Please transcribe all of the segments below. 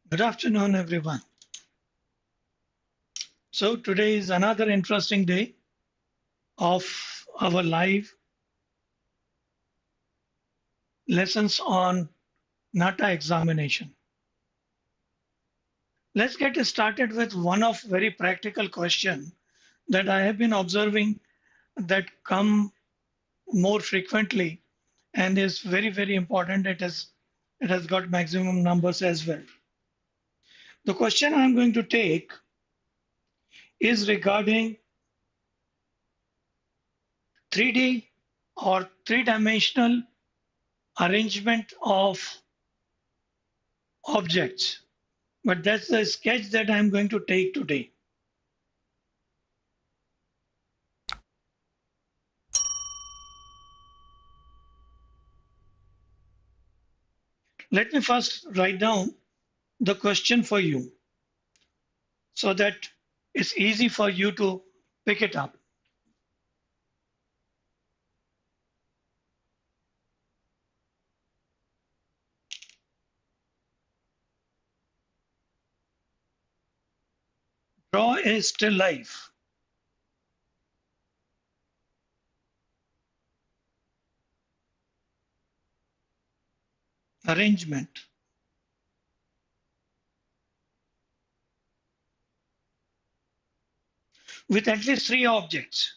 Good afternoon, everyone. So, today is another interesting day of our live lessons on NATA examination. Let's get started with one of very practical question that I have been observing that come more frequently and is very important. It has got maximum numbers as well. The question I'm going to take is regarding 3D or three-dimensional arrangement of objects. But that's the sketch that I'm going to take today. Let me first write down the question for you so that it's easy for you to pick it up. Draw a still life. Arrangement with at least three objects,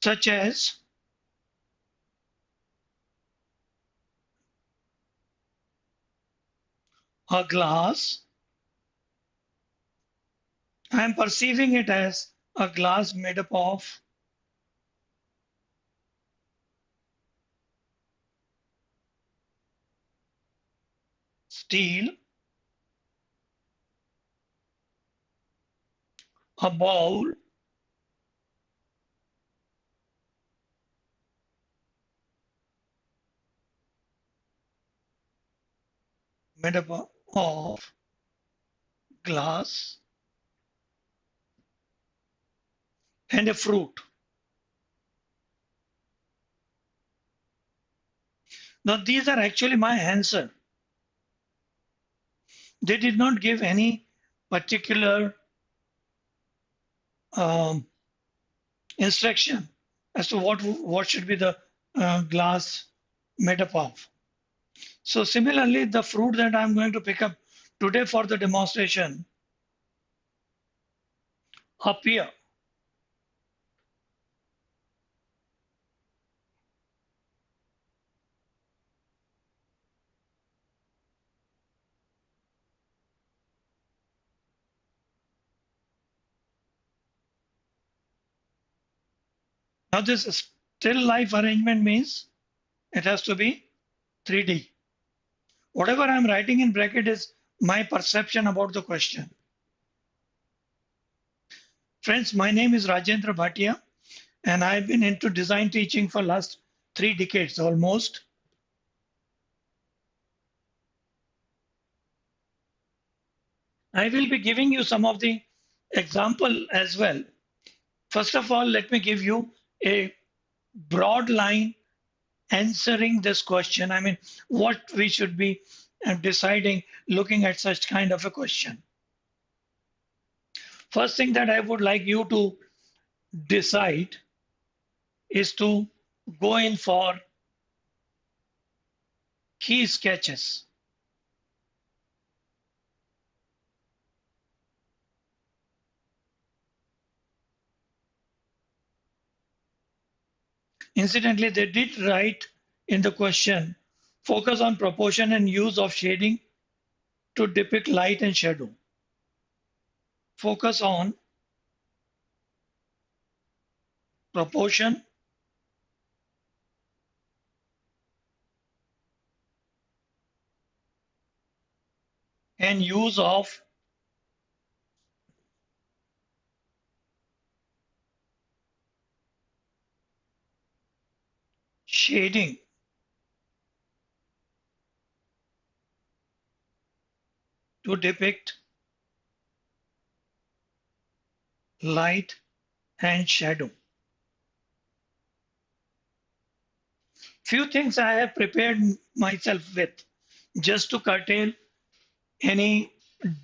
such as a glass. I am perceiving it as a glass made up of steel, a bowl made up of glass, and a fruit. Now, these are actually my answer. They did not give any particular um, instruction as to what should be the glass made up of. So similarly, the fruit that I'm going to pick up today for the demonstration up here. Now this still life arrangement means it has to be 3D. Whatever I'm writing in bracket is my perception about the question. Friends, my name is Rajendra Bhatia and I've been into design teaching for last 3 decades almost. I will be giving you some of the example as well. First of all, let me give you a broad line answering this question. I mean, what we should be deciding looking at such kind of a question. First thing that I would like you to decide is to go in for key sketches. Incidentally, they did write in the question, focus on proportion and use of shading to depict light and shadow. Focus on proportion and use of shading to depict light, and shadow. Few things I have prepared myself with just to curtail any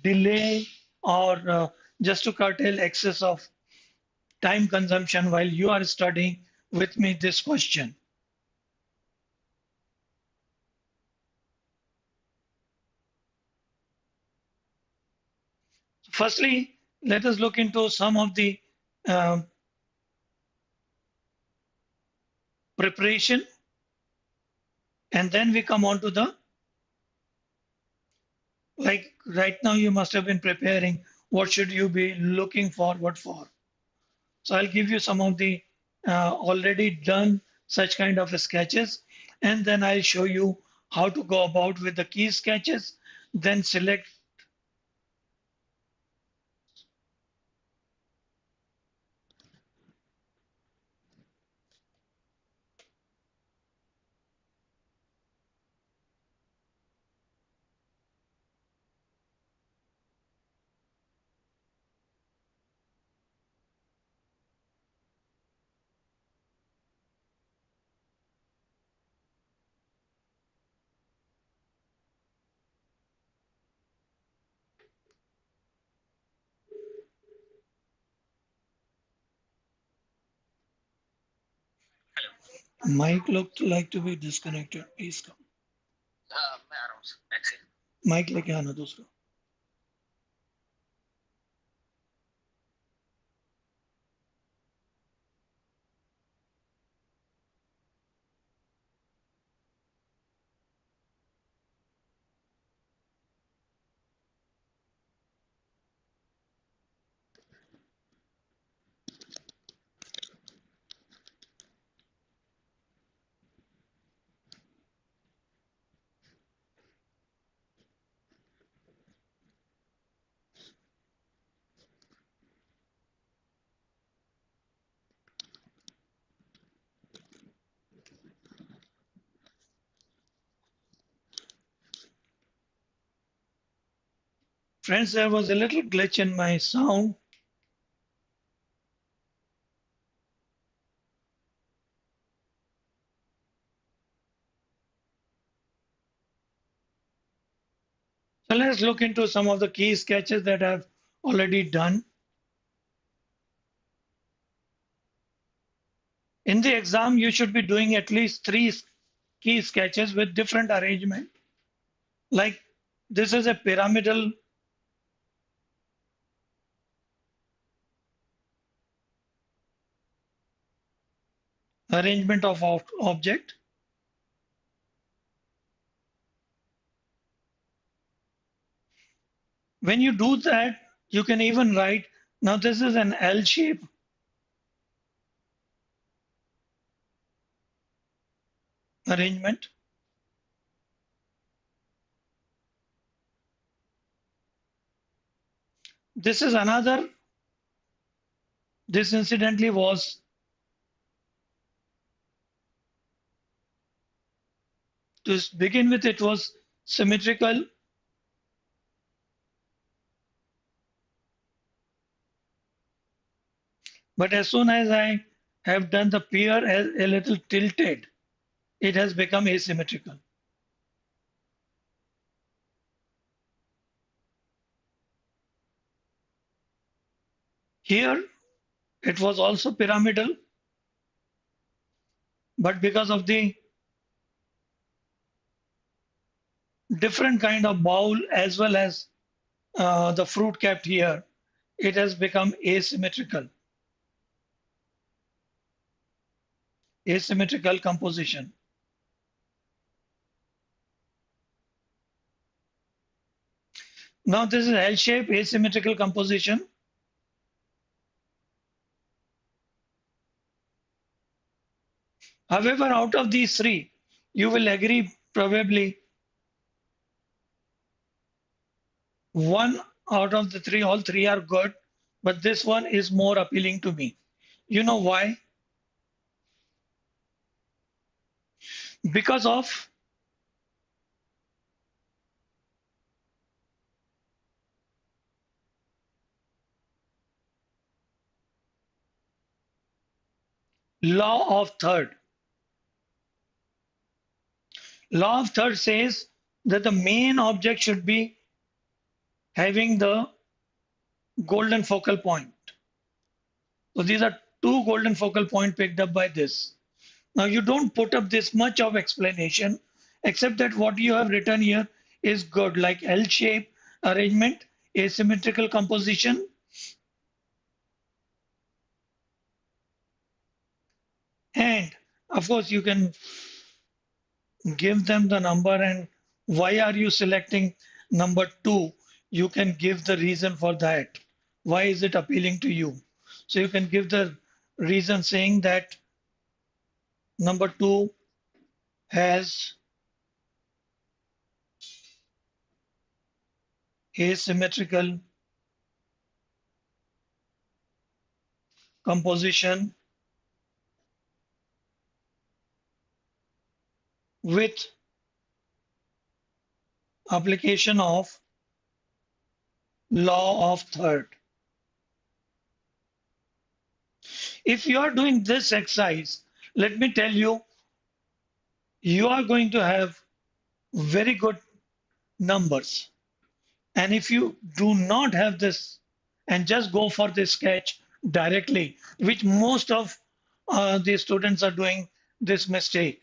delay or just to curtail excess of time consumption while you are studying with me this question. Firstly, let us look into some of the uh, preparation, and then we come on to the, like right now you must have been preparing what should you be looking forward for. So I'll give you some of the already done such kind of sketches, and then I'll show you how to go about with the key sketches, then select. Mic looked like to be disconnected. Please come. Mike लेके आना दूसरा. Friends, there was a little glitch in my sound. So let's look into some of the key sketches that I've already done. In the exam, you should be doing at least three key sketches with different arrangement. Like this is a pyramidal arrangement of object. When you do that, you can even write, now this is an L shape arrangement. This is another, this incidentally was, to begin with, it was symmetrical, but as soon as I have done the pier as a little tilted, it has become asymmetrical. Here, it was also pyramidal, but because of the different kind of bowl as well as the fruit kept here, it has become asymmetrical composition. Now this is L-shape asymmetrical composition. However, out of these three, you will agree probably one out of the three, all three are good, but this one is more appealing to me. You know why? Because of Law of third. Law of third says that the main object should be having the golden focal point. So these are two golden focal point picked up by this. Now you don't put up this much of explanation, except that what you have written here is good, like L shape arrangement, asymmetrical composition, and of course you can give them the number and why are you selecting number 2. You can give the reason for that. Why is it appealing to you? So you can give the reason saying that number 2 has asymmetrical composition with application of law of third. If you are doing this exercise, let me tell you, you are going to have very good numbers. And if you do not have this and just go for the sketch directly, which most of the students are doing this mistake,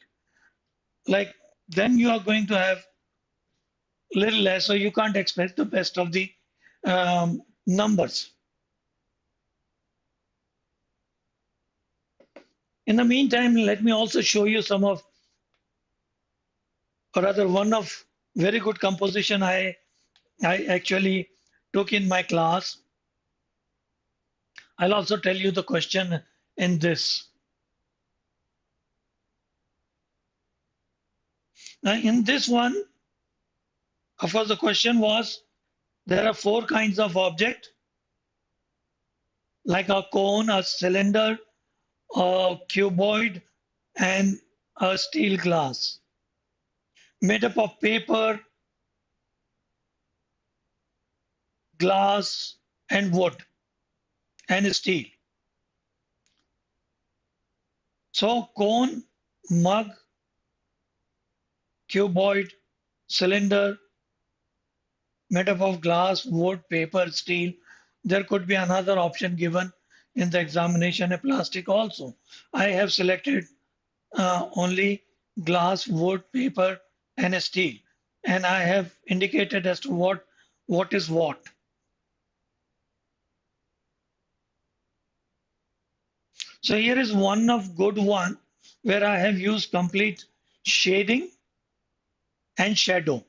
like then you are going to have little less, so you can't expect the best of the numbers. In the meantime, let me also show you some of, or rather, one of very good composition I actually took in my class. I'll also tell you the question in this. Now, in this one, of course, the question was there are four kinds of object, like a cone, a cylinder, a cuboid, and a steel glass, made up of paper, glass, and wood, and steel. So, cone, mug, cuboid, cylinder, made up of glass, wood, paper, steel. There could be another option given in the examination, a plastic also. I have selected only glass, wood, paper, and steel. And I have indicated as to what is what. So here is one of good one where I have used complete shading and shadow.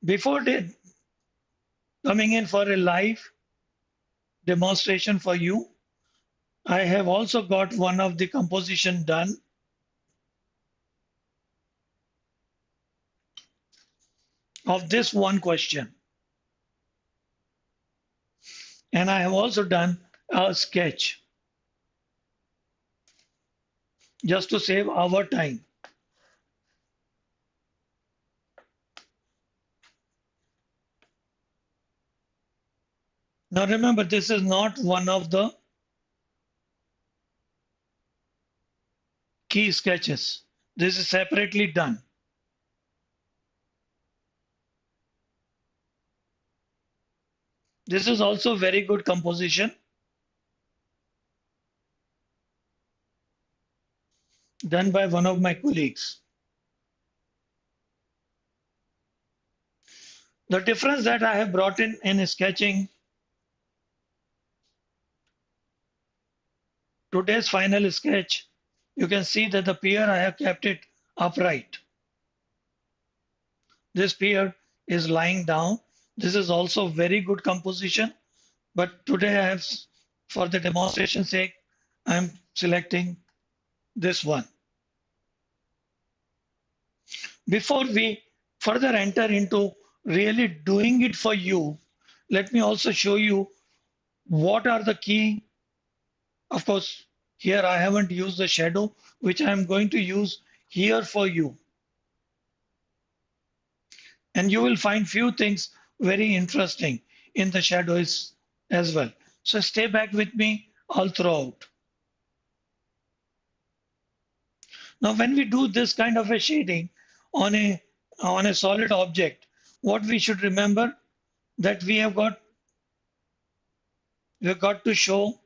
Before coming in for a live demonstration for you, I have also got one of the composition done of this one question. And I have also done a sketch just to save our time. Now remember, this is not one of the key sketches. This is separately done. This is also very good composition done by one of my colleagues. The difference that I have brought in sketching today's final sketch, you can see that the pier I have kept it upright. This pier is lying down. This is also very good composition, but today I have, for the demonstration sake, I'm selecting this one. Before we further enter into really doing it for you, let me also show you what are the key. Of course, here I haven't used the shadow, which I'm going to use here for you. And you will find few things very interesting in the shadows as well. So stay back with me all throughout. Now, when we do this kind of a shading on a solid object, what we should remember that we have got to show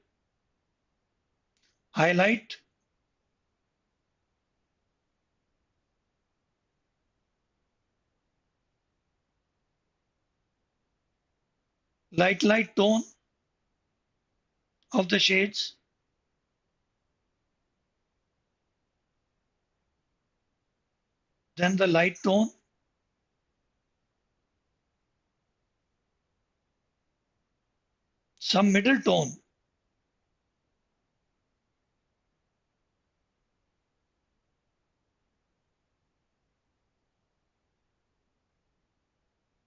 highlight, light tone of the shades, then the light tone, some middle tone,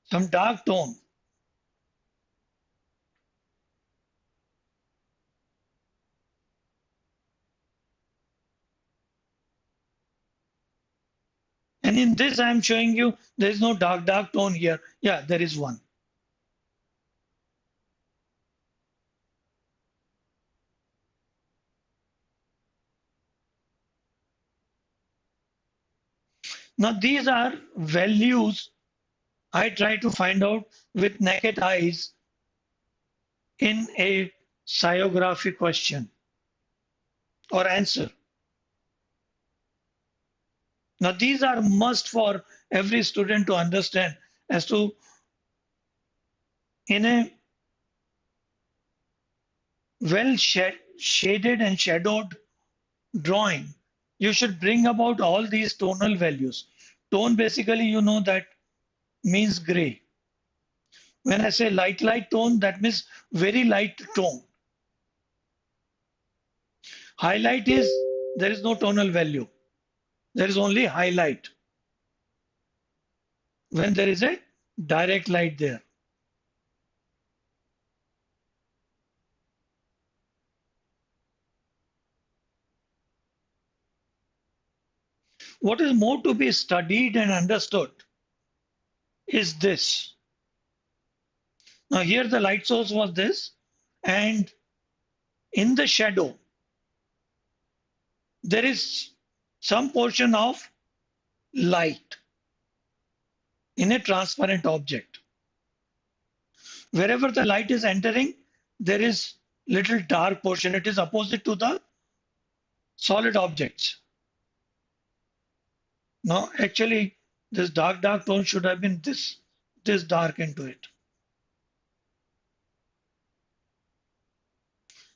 some dark tone. And in this, I am showing you there is no dark tone here. Yeah, there is one. Now, these are values I try to find out with naked eyes in a physiography question or answer. Now, these are must for every student to understand as to in a shaded and shadowed drawing, you should bring about all these tonal values. Tone basically, you know that means gray. When I say light tone, that means very light tone. Highlight is there is no tonal value. There is only highlight when there is a direct light there. What is more to be studied and understood is this. Now, here the light source was this, and in the shadow, there is some portion of light in a transparent object. Wherever the light is entering, there is little dark portion. It is opposite to the solid objects. Now, actually, this dark tone should have been this dark into it,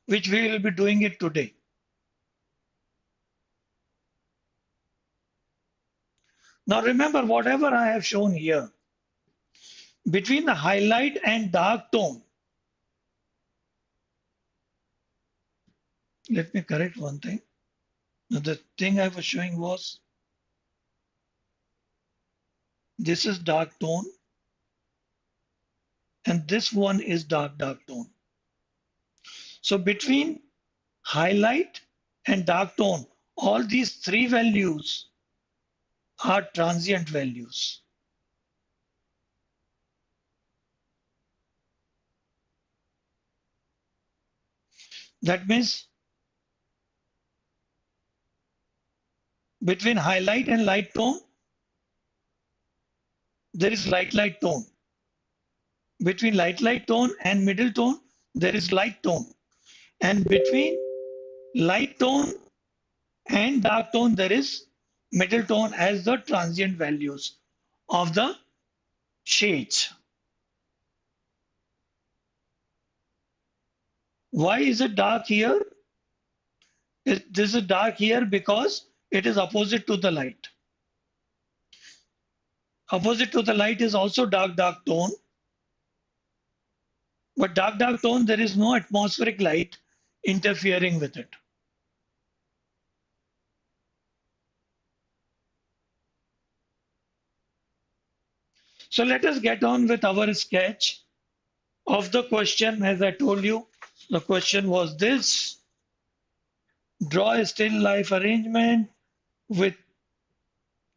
which we will be doing it today. Now, remember, whatever I have shown here, between the highlight and dark tone, let me correct one thing. Now, the thing I was showing was this is dark tone, and this one is dark tone. So, between highlight and dark tone, all these three values are transient values. That means between highlight and light tone, there is light tone. Between light tone and middle tone, there is light tone. And between light tone and dark tone, there is middle tone as the transient values of the shades. Why is it dark here? This is dark here because it is opposite to the light. Opposite to the light is also dark tone. But dark tone, there is no atmospheric light interfering with it. So let us get on with our sketch of the question. As I told you, the question was this: draw a still life arrangement with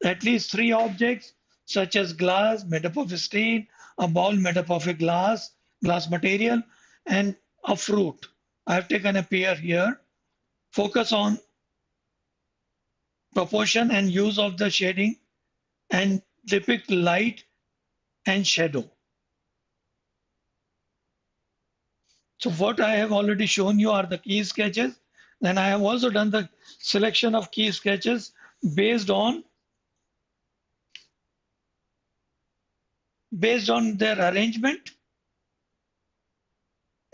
at least three objects. such as glass made up of steel, a bowl made up of a glass material, and a fruit. I have taken a pear here. Focus on proportion and use of the shading and depict light and shadow. So what I have already shown you are the key sketches. Then I have also done the selection of key sketches based on their arrangement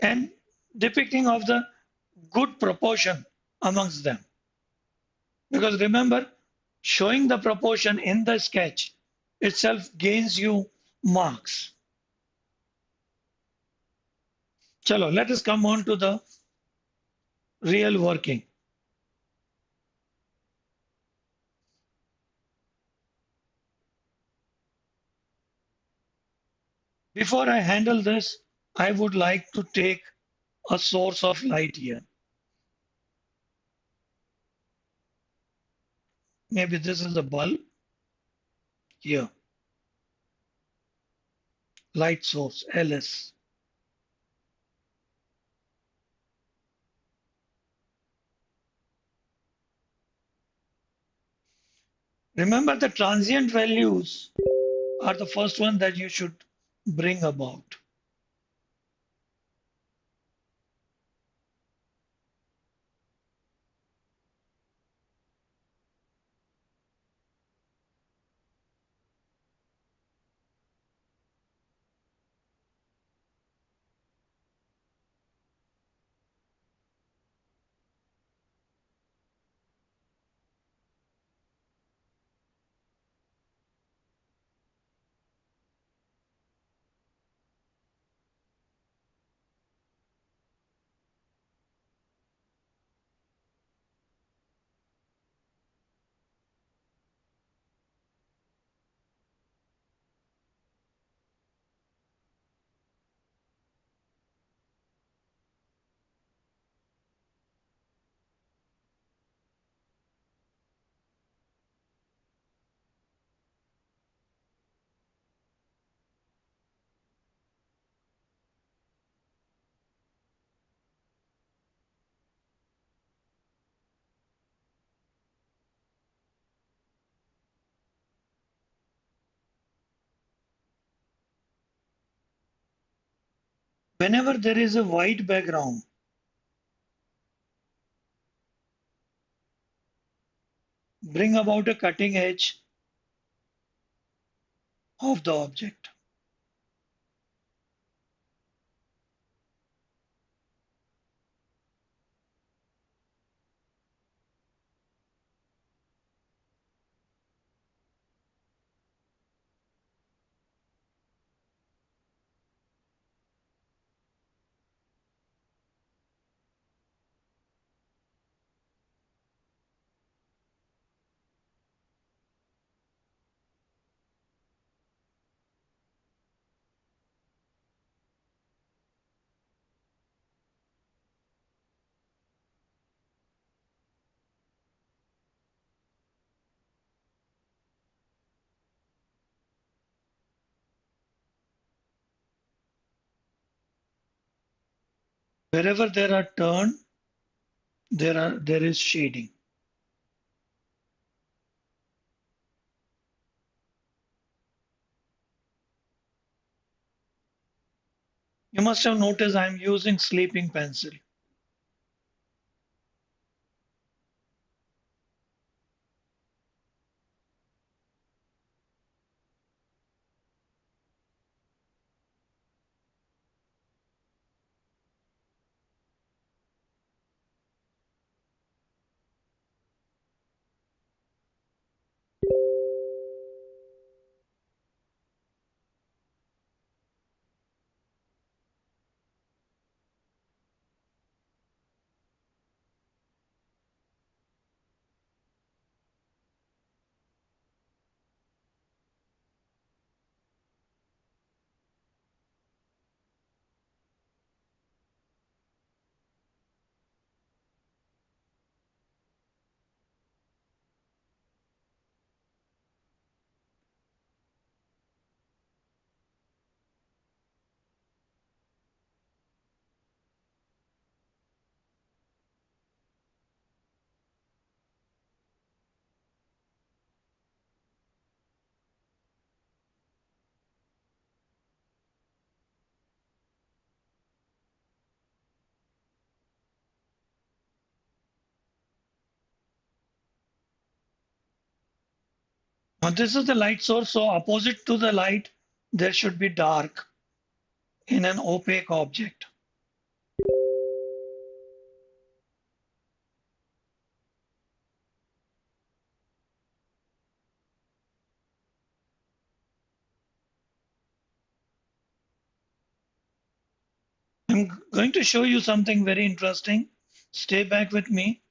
and depicting of the good proportion amongst them. Because remember, showing the proportion in the sketch itself gains you marks. Chalo, let us come on to the real working. Before I handle this, I would like to take a source of light here. Maybe this is a bulb here, light source, LS. Remember the transient values are the first one that you should bring about. Whenever there is a white background, bring about a cutting edge of the object. Wherever there are turn, there is shading. You must have noticed I'm using sleeping pencil. Now this is the light source, so opposite to the light, there should be dark in an opaque object. I'm going to show you something very interesting. Stay back with me.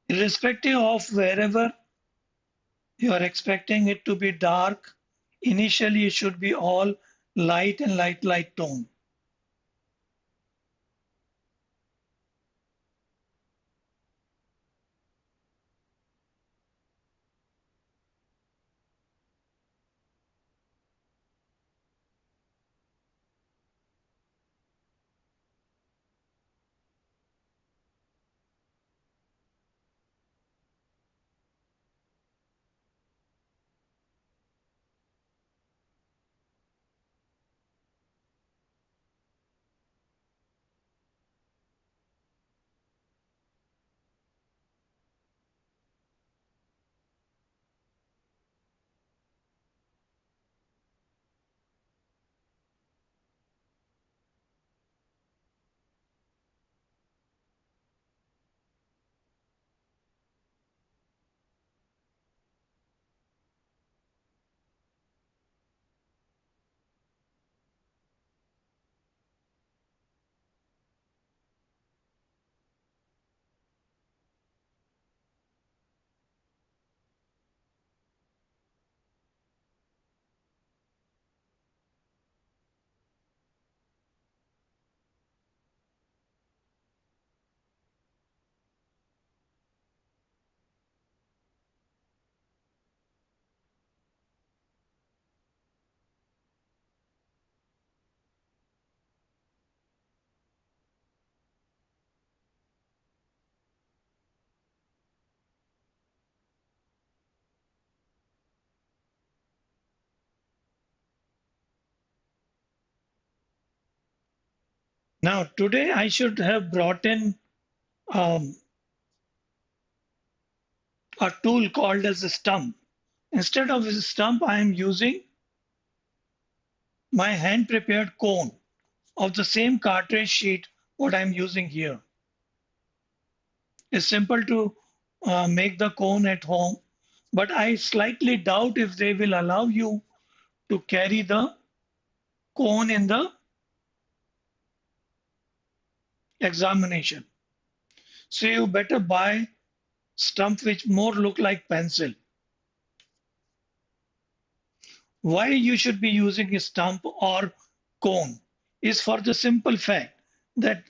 Irrespective of wherever you are expecting it to be dark, initially it should be all light and light tone. Now, today I should have brought in um, a tool called as a stump. Instead of a stump, I am using my hand prepared cone of the same cartridge sheet what I'm using here. It's simple to make the cone at home, but I slightly doubt if they will allow you to carry the cone in the examination. So you better buy stump which more look like pencil. Why you should be using a stump or cone is for the simple fact that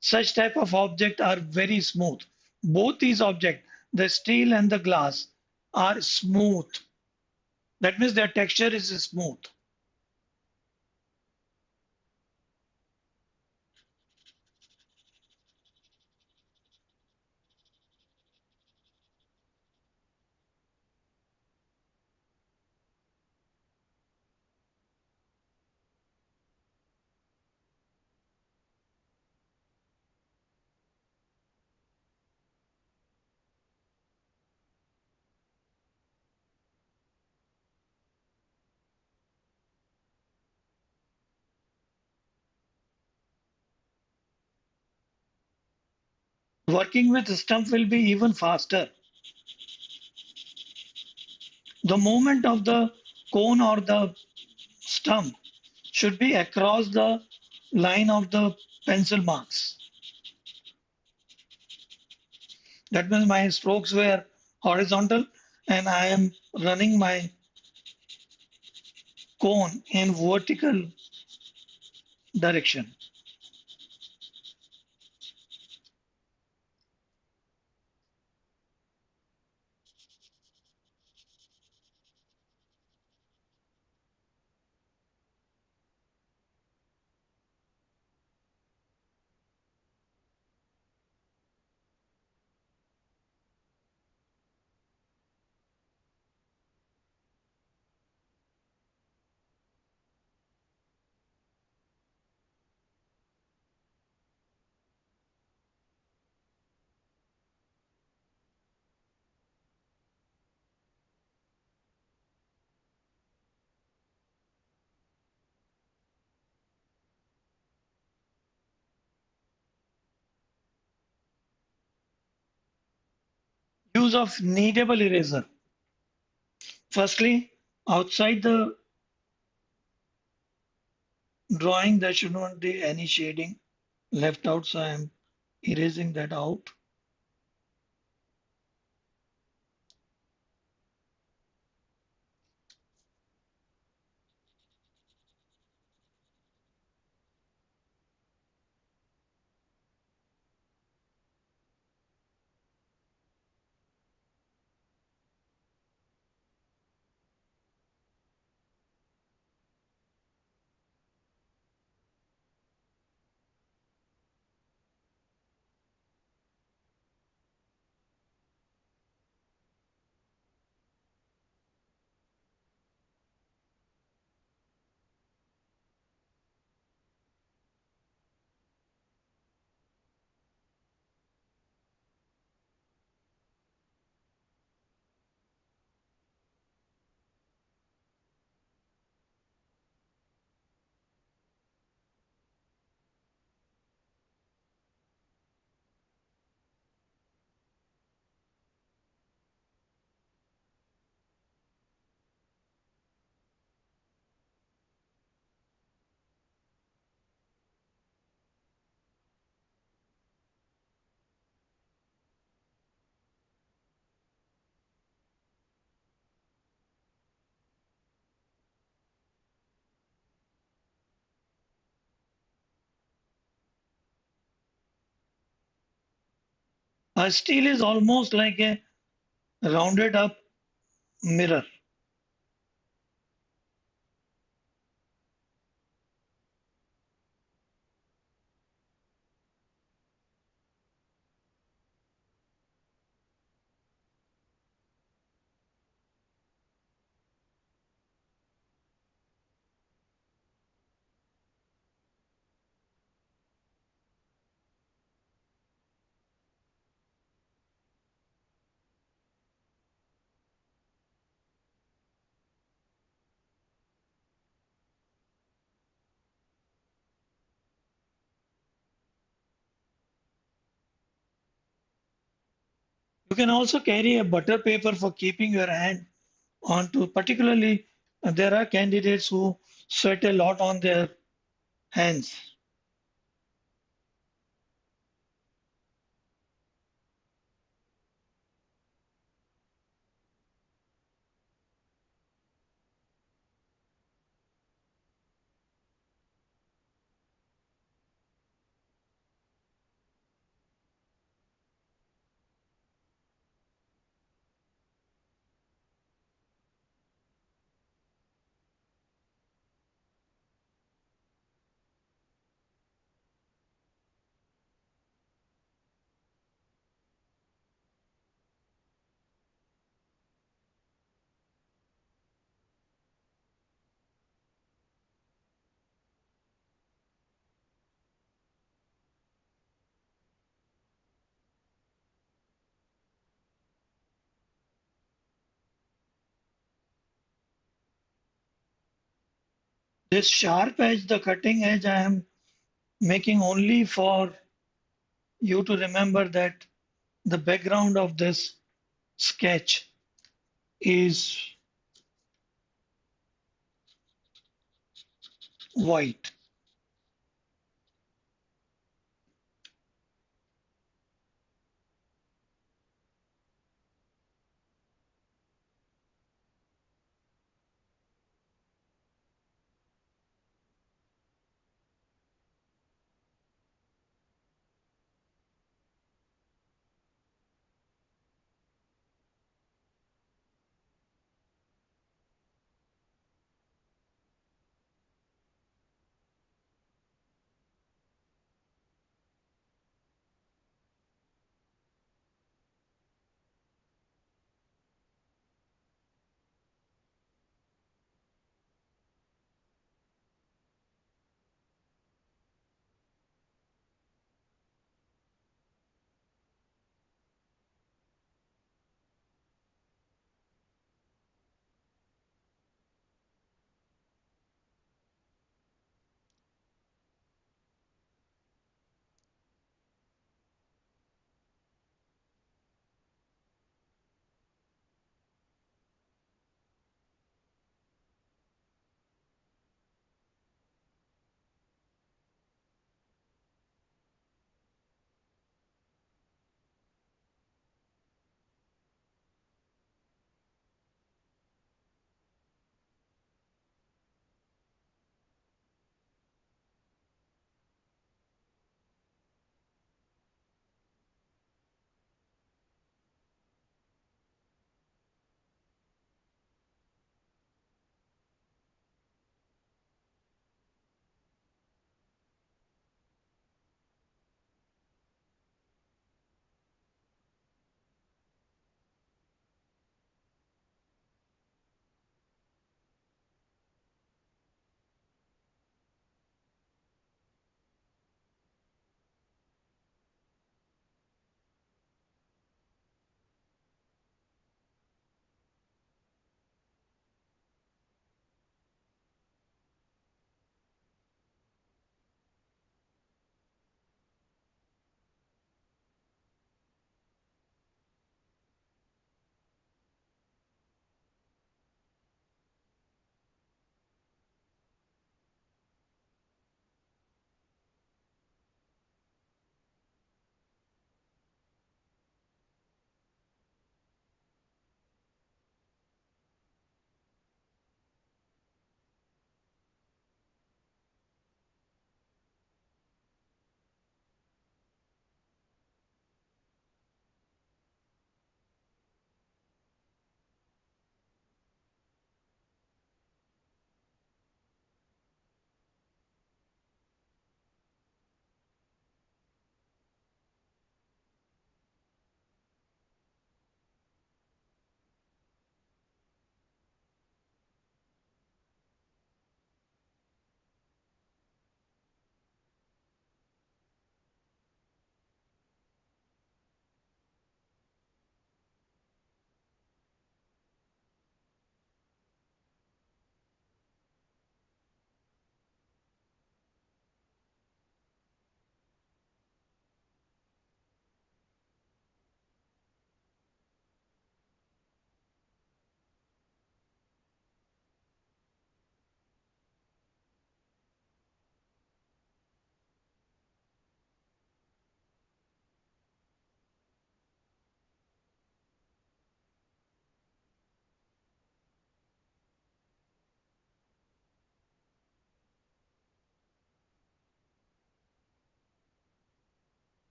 such type of object are very smooth. Both these objects, the steel and the glass, are smooth. That means their texture is smooth. Working with stump will be even faster. The movement of the cone or the stump should be across the line of the pencil marks. That means my strokes were horizontal and I am running my cone in vertical direction. Use of kneadable eraser. Firstly, outside the drawing, there should not be any shading left out, so I am erasing that out. A steel is almost like a rounded up mirror. You can also carry a butter paper for keeping your hand onto, particularly there are candidates who sweat a lot on their hands. This sharp edge, the cutting edge, I am making only for you to remember that the background of this sketch is white.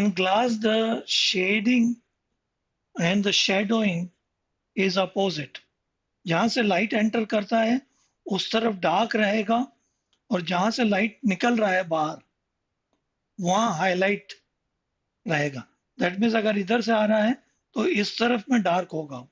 In glass, the shading and the shadowing is opposite. जहां से light enter करता है उस तरफ dark रहेगा, और जहां से लाइट निकल रहा है बाहर वहां हाईलाइट रहेगा. दैट मीन्स अगर इधर से आ रहा है तो इस तरफ में डार्क होगा.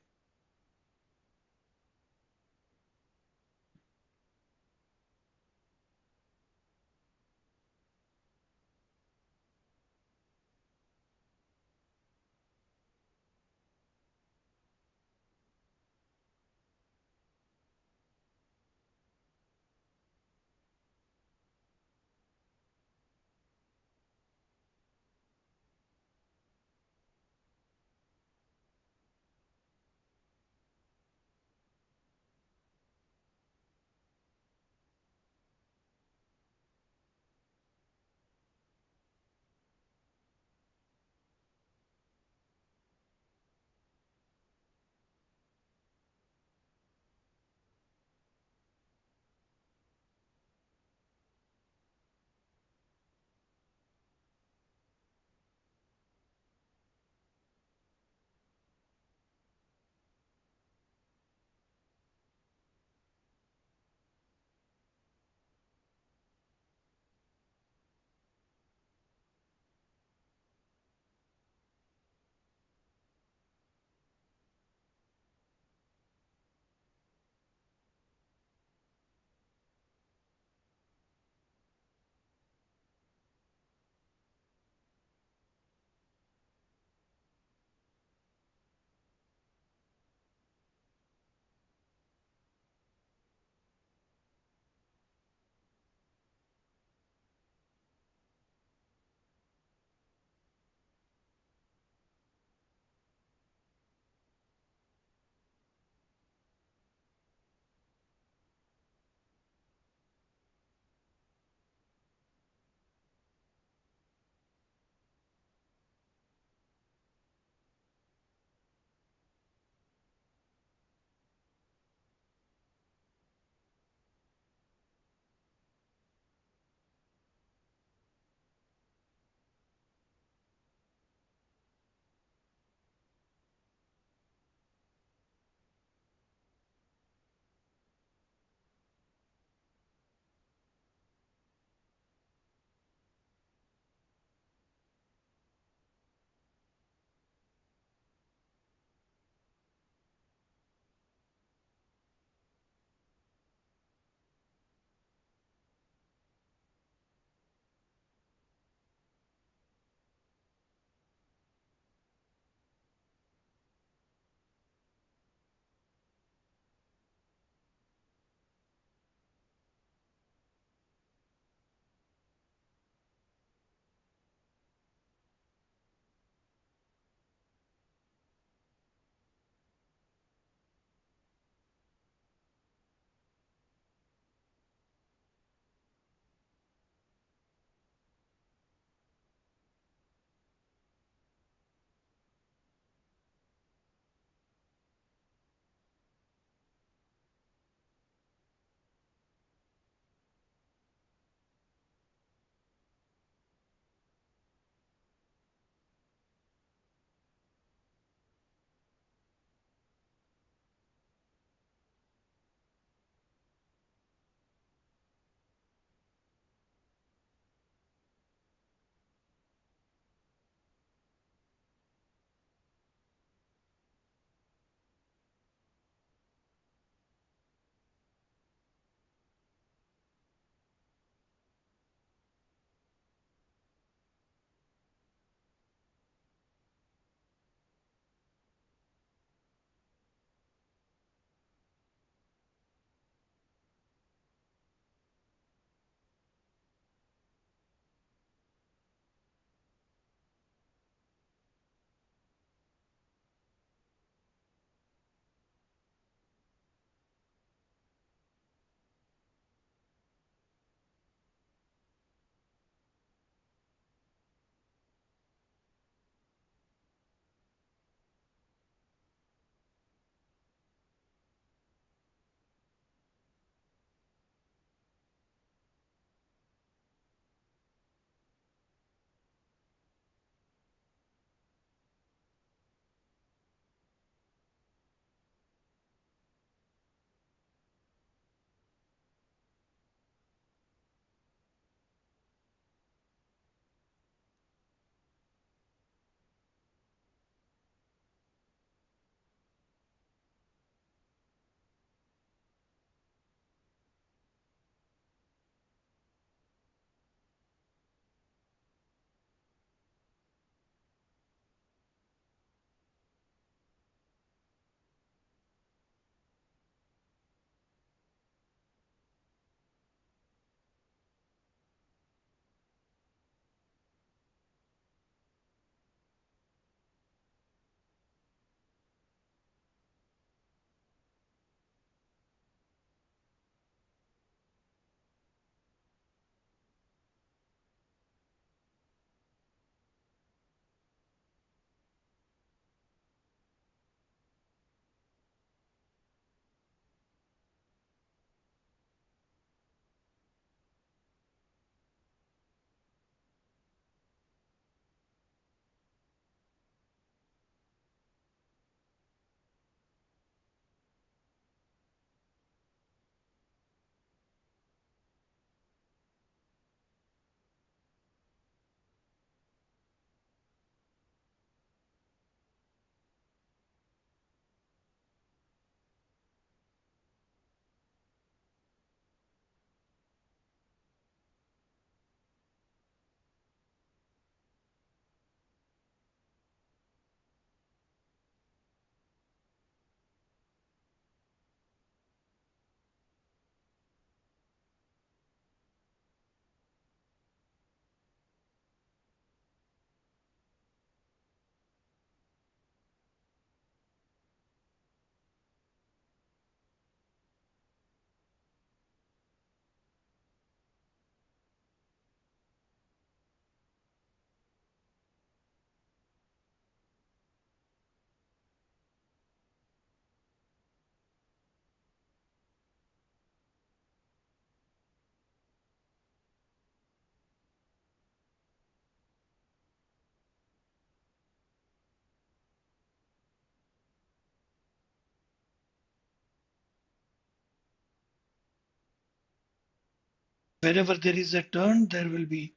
Wherever there is a turn, there will be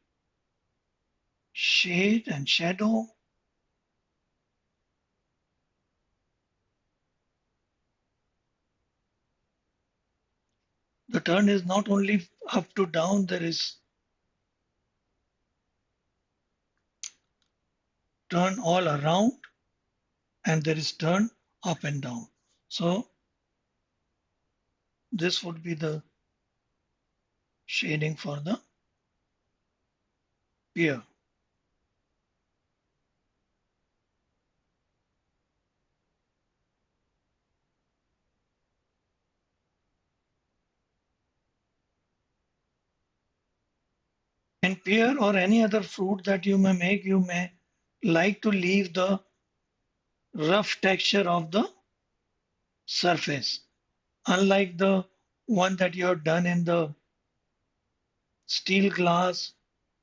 shade and shadow. The turn is not only up to down, there is turn all around and there is turn up and down. So this would be the shading for the pear. In pear or any other fruit that you may make, you may like to leave the rough texture of the surface. Unlike the one that you have done in the steel glass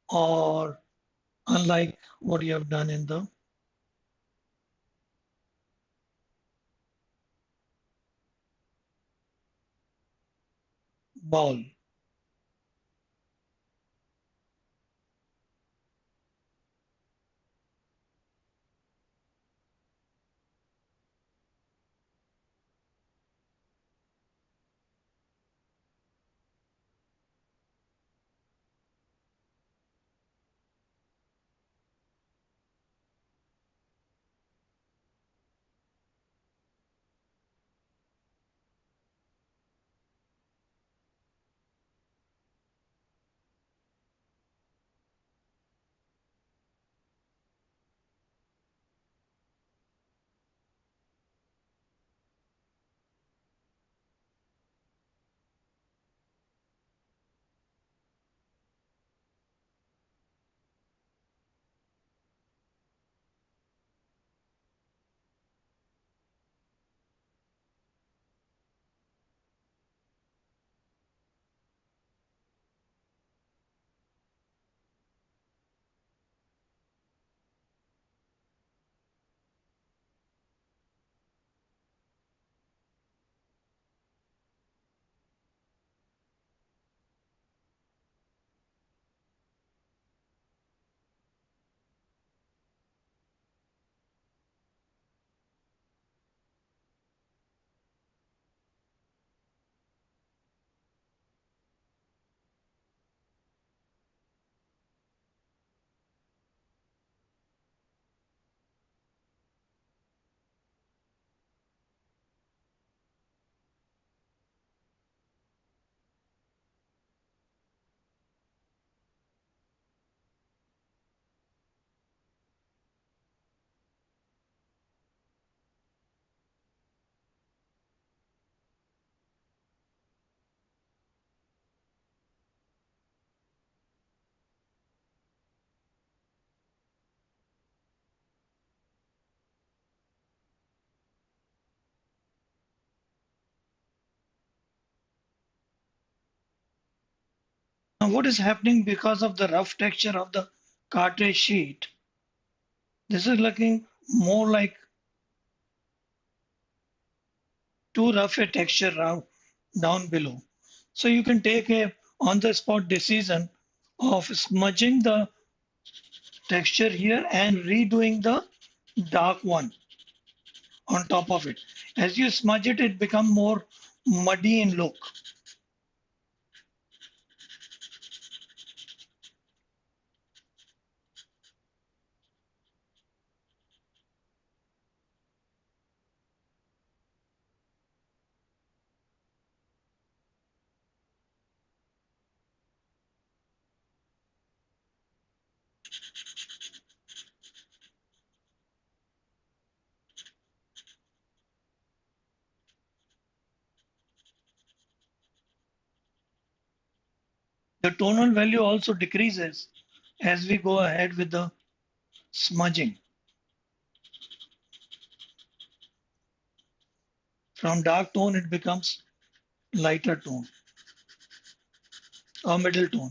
or unlike what you have done in the bowl. Now, what is happening because of the rough texture of the cartridge sheet? This is looking more like too rough a texture down below. So you can take a on the spot decision of smudging the texture here and redoing the dark one on top of it. As you smudge it, it becomes more muddy in look. The tonal value also decreases as we go ahead with the smudging. From dark tone, it becomes lighter tone or middle tone.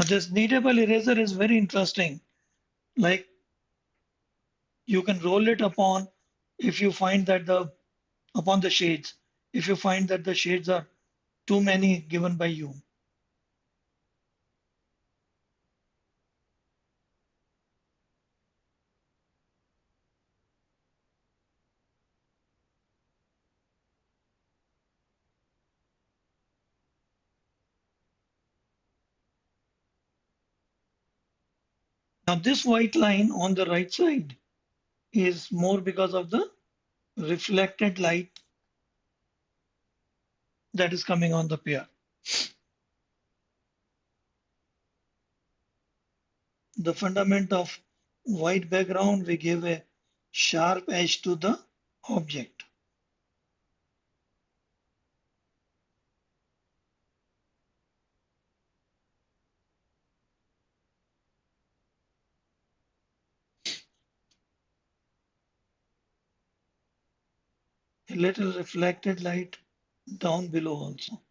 This kneadable eraser is very interesting. Like you can roll it upon if you find that the upon the shades. If you find that the shades are too many given by you. Now this white line on the right side is more because of the reflected light that is coming on the pair. The fundament of white background, we give a sharp edge to the object. A little reflected light down below also.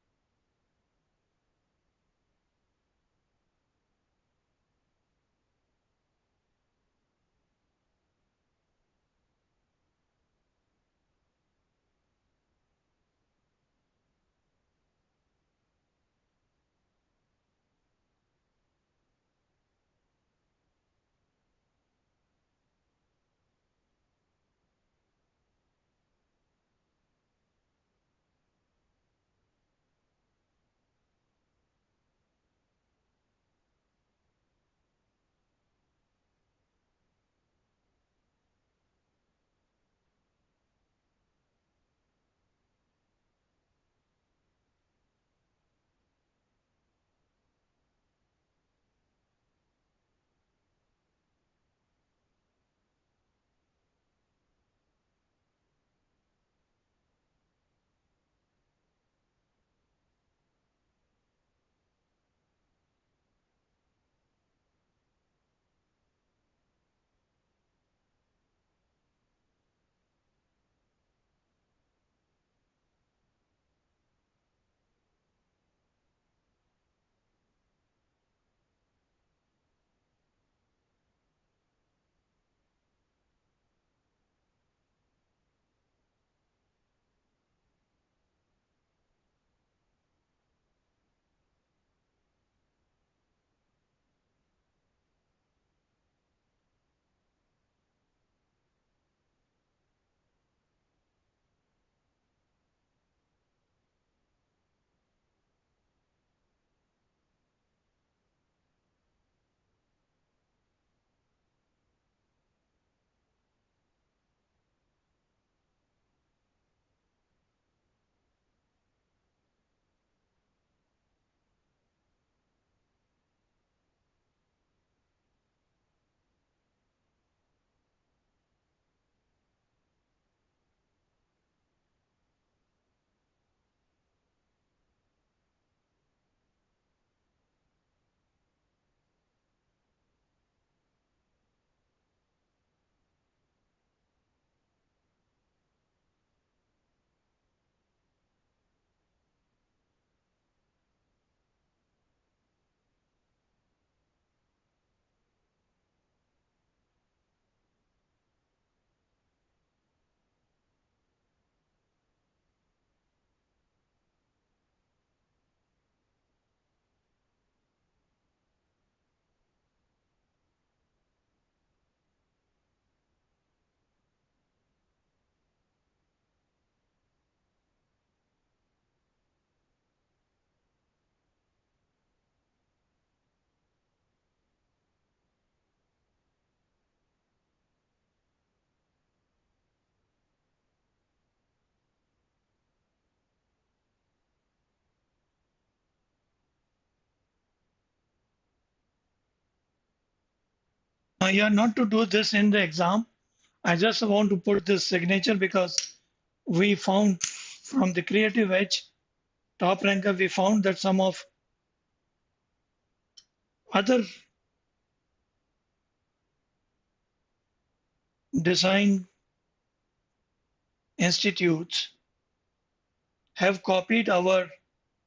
Yeah, not to do this in the exam. I just want to put this signature because we found from the creative edge top ranker, we found that some of other design institutes have copied our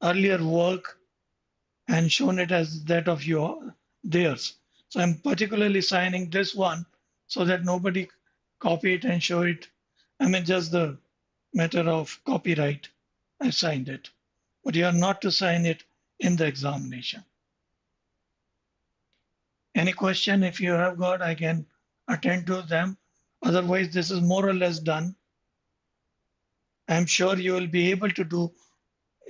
earlier work and shown it as that of theirs. So I'm particularly signing this one so that nobody copy it and show it. I mean, just the matter of copyright. I signed it, but you are not to sign it in the examination. Any question if you have got, I can attend to them. Otherwise, this is more or less done. I'm sure you will be able to do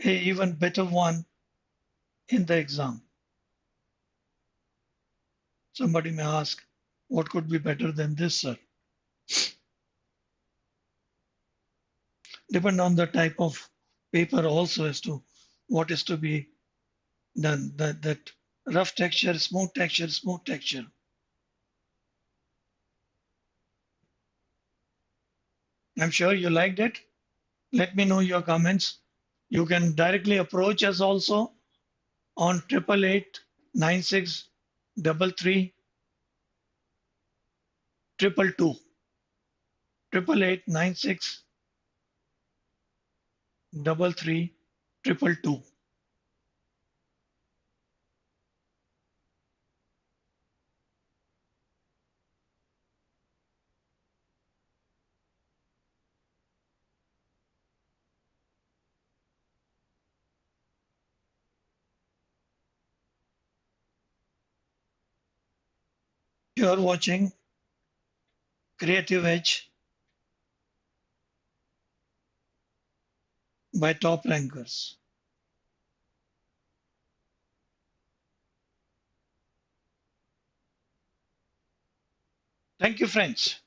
a even better one in the exam. Somebody may ask, what could be better than this, sir? Depend on the type of paper also as to what is to be done. That rough texture, smooth texture, smooth texture. I'm sure you liked it. Let me know your comments. You can directly approach us also on 888 9633 888 9633 You are watching Creative Edge by Top Rankers. Thank you, friends.